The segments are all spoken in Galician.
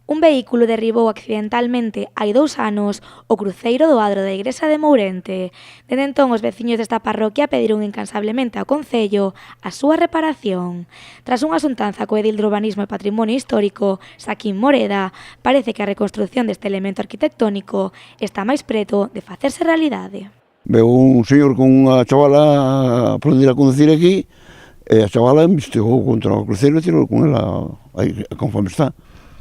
Un vehículo derribou accidentalmente hai 2 anos o cruceiro do adro da igrexa de Mourente. Dende entón, os veciños desta parroquia pediron incansablemente ao Concello a súa reparación. Tras unha xuntanza co edil de Urbanismo e Patrimonio Histórico, Saquín Moreda, parece que a reconstrución deste elemento arquitectónico está máis preto de facerse realidade. Veu un señor con unha chavala a aprender a conducir aquí, e a chavala investigou contra o cruceiro e tirou con ela aí, conforme está.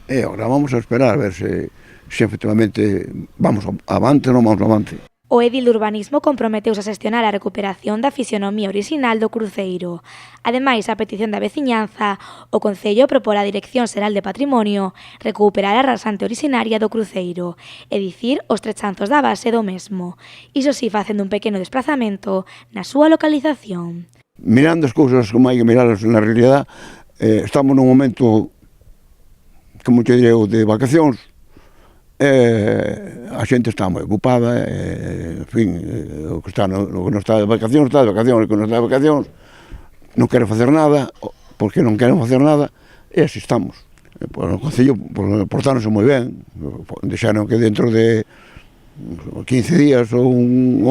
E agora vamos a esperar a ver se efectivamente vamos avante ou non vamos avante. O edil de Urbanismo comprometeuse a xestionar a recuperación da fisionomía orixinal do cruceiro. Ademais, a petición da veciñanza, o Concello propón á Dirección Xeral de Patrimonio recuperar a rasante orixinaria do cruceiro, é dicir, os trechanzos da base do mesmo. Iso si, facendo un pequeno desprazamento na súa localización. Mirando as cousas como hai que mirarlas na realidade, estamos nun momento, como te direi, de vacacións, a xente está moi ocupada, en fin, o que non está de vacacións, está de vacacións, o que non está de vacacións non quere facer nada, porque non queren facer nada, e así estamos. O Concello portáronse moi ben, deixaron que dentro de 15 días ou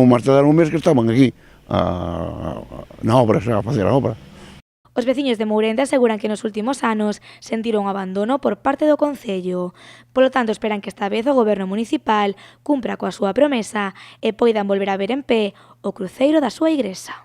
máis tardar un mes que estaban aquí na obra, a facer a obra. Os veciños de Mourente aseguran que nos últimos anos sentiron abandono por parte do Concello. Polo tanto, esperan que esta vez o Goberno municipal cumpra coa súa promesa e poidan volver a ver en pé o cruceiro da súa igrexa.